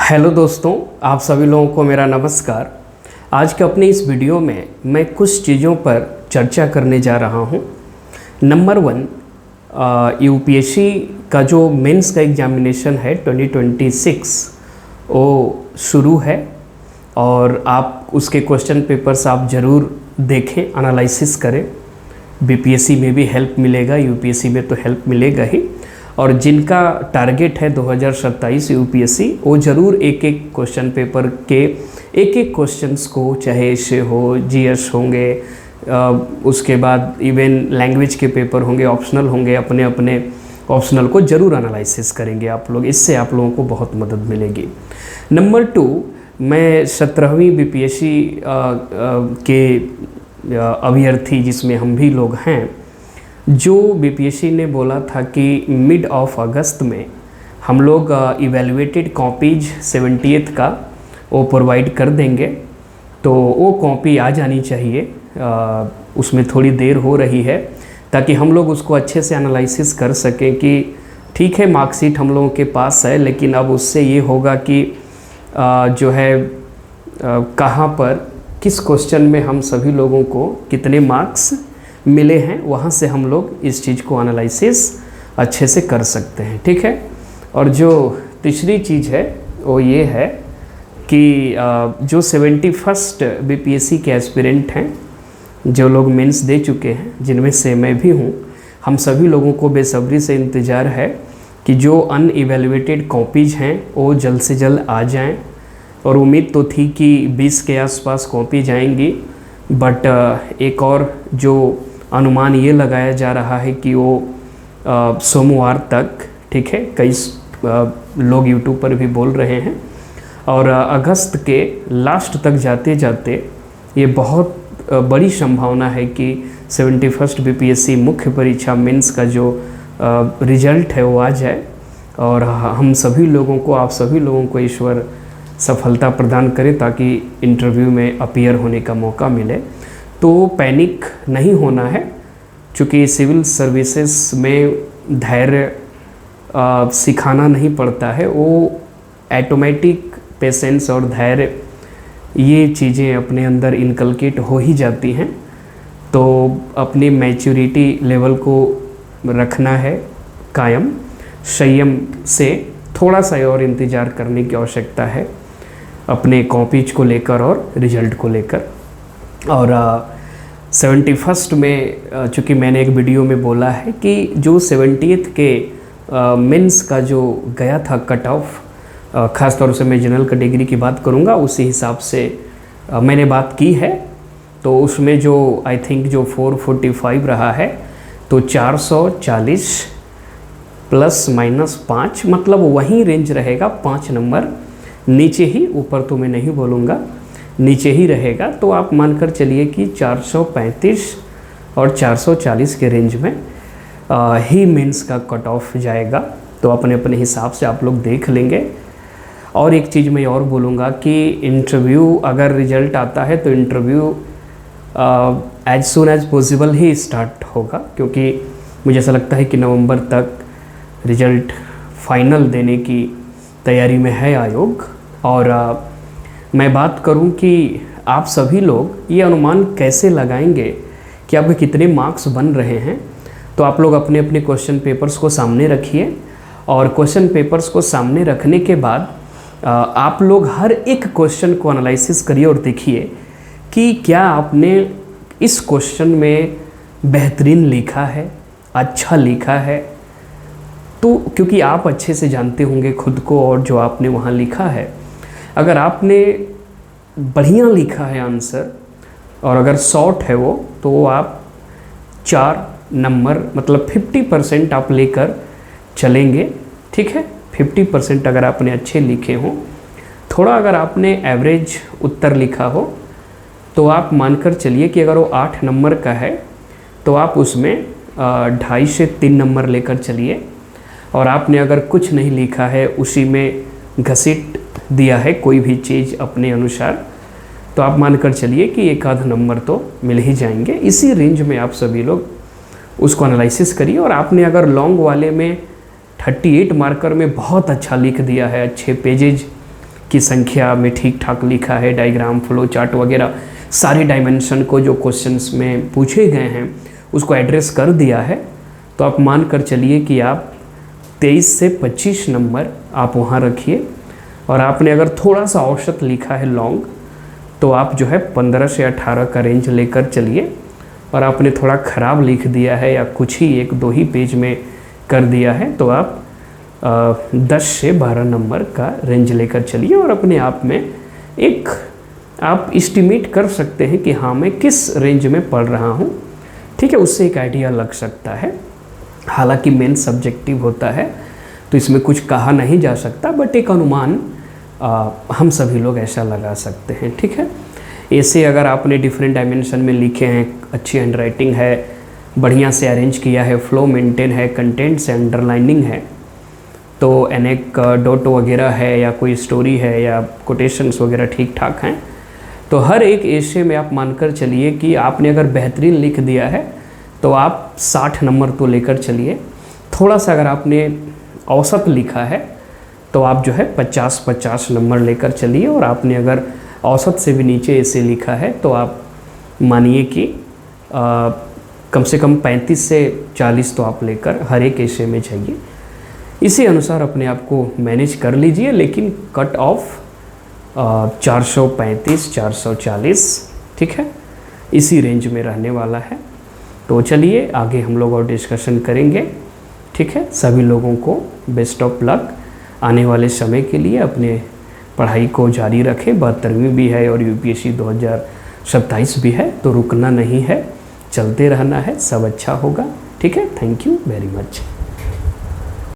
Hello दोस्तों, आप सभी लोगों को मेरा नमस्कार। आज के अपने इस वीडियो में मैं कुछ चीज़ों पर चर्चा करने जा रहा हूं। नंबर 1, यूपीएससी का जो मेंस का एग्जामिनेशन है 2026 वो शुरू है और आप उसके क्वेश्चन पेपर्स आप ज़रूर देखें, एनालिसिस करें। बीपीएससी में भी हेल्प मिलेगा, यूपीएससी में तो हेल्प मिलेगा ही। और जिनका टारगेट है 2027 यूपीएससी, वो ज़रूर एक एक क्वेश्चन पेपर के एक एक क्वेश्चंस को, चाहे ऐसे हो, जीएस होंगे, उसके बाद इवन लैंग्वेज के पेपर होंगे, ऑप्शनल होंगे, अपने अपने ऑप्शनल को ज़रूर एनालिसिस करेंगे आप लोग। इससे आप लोगों को बहुत मदद मिलेगी। नंबर 2, मैं 17वीं बीपीएससी के अभ्यर्थी जिसमें हम भी लोग हैं, जो बीपीएससी ने बोला था कि मिड ऑफ अगस्त में हम लोग इवेल्युएटेड कॉपीज 70th का वो प्रोवाइड कर देंगे। तो वो कॉपी आ जानी चाहिए, उसमें थोड़ी देर हो रही है, ताकि हम लोग उसको अच्छे से एनालिसिस कर सकें कि ठीक है मार्कशीट हम लोगों के पास है, लेकिन अब उससे ये होगा कि जो है कहाँ पर किस क्वेश्चन में हम सभी लोगों को कितने मार्क्स मिले हैं, वहाँ से हम लोग इस चीज़ को एनालिसिस अच्छे से कर सकते हैं। ठीक है। और जो तीसरी चीज़ है वो ये है कि जो 71st बीपीएससी के एस्पिरेंट हैं, जो लोग मेंस दे चुके हैं, जिनमें से मैं भी हूँ, हम सभी लोगों को बेसब्री से इंतज़ार है कि जो अनइवेल्युएटेड कॉपीज़ हैं वो जल्द से जल्द आ जाएं। और उम्मीद तो थी कि 20 के आसपास कॉपी जाएंगी, बट एक और जो अनुमान ये लगाया जा रहा है कि वो सोमवार तक, ठीक है, कई लोग यूट्यूब पर भी बोल रहे हैं, और अगस्त के लास्ट तक जाते जाते ये बहुत बड़ी संभावना है कि 71st बीपीएससी मुख्य परीक्षा मेंस का जो रिजल्ट है वो आ जाए और हम सभी लोगों को, आप सभी लोगों को ईश्वर सफलता प्रदान करे ताकि इंटरव्यू में अपीयर होने का मौका मिले। तो पैनिक नहीं होना है, क्योंकि सिविल सर्विसेज में धैर्य सिखाना नहीं पड़ता है, वो ऑटोमेटिक पेशेंस और धैर्य ये चीज़ें अपने अंदर इनकलकेट हो ही जाती हैं। तो अपनी मैच्योरिटी लेवल को रखना है कायम, संयम से थोड़ा सा और इंतज़ार करने की आवश्यकता है अपने कॉपीज को लेकर और रिजल्ट को लेकर। और 71st में चूँकि मैंने एक वीडियो में बोला है कि जो 70th के मेंस का जो गया था कट ऑफ, ख़ास तौर से मैं जनरल कैटेगरी की बात करूँगा, उसी हिसाब से मैंने बात की है। तो उसमें जो आई थिंक जो 445 रहा है, तो 440 ±5, मतलब वही रेंज रहेगा, 5 नंबर नीचे ही, ऊपर तो मैं नहीं बोलूँगा, नीचे ही रहेगा। तो आप मानकर चलिए कि 435 और 440 के रेंज में ही मेंस का कट ऑफ जाएगा। तो अपने अपने हिसाब से आप लोग देख लेंगे। और एक चीज़ मैं और बोलूँगा कि इंटरव्यू अगर रिजल्ट आता है तो interview as soon as possible ही स्टार्ट होगा, क्योंकि मुझे ऐसा लगता है कि नवंबर तक रिजल्ट फाइनल देने की तैयारी में है आयोग। और मैं बात करूं कि आप सभी लोग ये अनुमान कैसे लगाएंगे कि आपके कितने मार्क्स बन रहे हैं। तो आप लोग अपने अपने क्वेश्चन पेपर्स को सामने रखिए, और क्वेश्चन पेपर्स को सामने रखने के बाद आप लोग हर एक क्वेश्चन को एनालिसिस करिए और देखिए कि क्या आपने इस क्वेश्चन में बेहतरीन लिखा है, अच्छा लिखा है। तो क्योंकि आप अच्छे से जानते होंगे खुद को और जो आपने वहाँ लिखा है, अगर आपने बढ़िया लिखा है आंसर और अगर शॉर्ट है वो, तो आप 4 नंबर मतलब 50% आप लेकर चलेंगे। ठीक है, 50% अगर आपने अच्छे लिखे हों। थोड़ा अगर आपने एवरेज उत्तर लिखा हो तो आप मानकर चलिए कि अगर वो 8 नंबर का है तो आप उसमें 2.5 से 3 नंबर लेकर चलिए। और आपने अगर कुछ नहीं लिखा है, उसी में घसीट दिया है कोई भी चीज़ अपने अनुसार, तो आप मानकर चलिए कि 1 नंबर तो मिल ही जाएंगे। इसी रेंज में आप सभी लोग उसको एनालिसिस करिए। और आपने अगर लॉन्ग वाले में 38 मार्कर में बहुत अच्छा लिख दिया है, अच्छे पेजेज की संख्या में ठीक ठाक लिखा है, डायग्राम, फ्लो चार्ट वगैरह सारे डायमेंशन को जो क्वेश्चंस में पूछे गए हैं उसको एड्रेस कर दिया है, तो आप मान कर चलिए कि आप 23 से 25 नंबर आप वहाँ रखिए। और आपने अगर थोड़ा सा औसत लिखा है लॉन्ग, तो आप जो है 15 से 18 का रेंज लेकर चलिए। और आपने थोड़ा ख़राब लिख दिया है या कुछ ही 1-2 ही पेज में कर दिया है, तो आप 10 से 12 नंबर का रेंज लेकर चलिए। और अपने आप में एक आप इस्टीमेट कर सकते हैं कि हाँ मैं किस रेंज में पढ़ रहा हूँ, ठीक है, उससे एक आइडिया लग सकता है। हालांकि मेन सब्जेक्टिव होता है तो इसमें कुछ कहा नहीं जा सकता, बट एक अनुमान हम सभी लोग ऐसा लगा सकते हैं, ठीक है। ऐसे अगर आपने डिफरेंट डायमेंशन में लिखे हैं, अच्छी हैंडराइटिंग है, बढ़िया से अरेंज किया है, फ्लो मेंटेन है, कंटेंट से अंडरलाइनिंग है, तो अनेक डॉट वगैरह है या कोई स्टोरी है या कोटेशंस वगैरह ठीक ठाक हैं, तो हर एक एशे में आप मानकर चलिए कि आपने अगर बेहतरीन लिख दिया है तो आप 60 नंबर तो लेकर चलिए। थोड़ा सा अगर आपने औसत लिखा है तो आप जो है 50-50 नंबर लेकर चलिए। और आपने अगर औसत से भी नीचे ऐसे लिखा है तो आप मानिए कि कम से कम 35 से 40 तो आप लेकर हर एक एशे में जाइए। इसी अनुसार अपने आप को मैनेज कर लीजिए, लेकिन कट ऑफ 435-440, ठीक है, इसी रेंज में रहने वाला है। तो चलिए आगे हम लोग और डिस्कशन करेंगे, ठीक है। सभी लोगों को बेस्ट ऑफ लक आने वाले समय के लिए। अपने पढ़ाई को जारी रखें, 72वीं भी है और यूपीएससी 2027 भी है, तो रुकना नहीं है, चलते रहना है, सब अच्छा होगा, ठीक है। Thank you very much.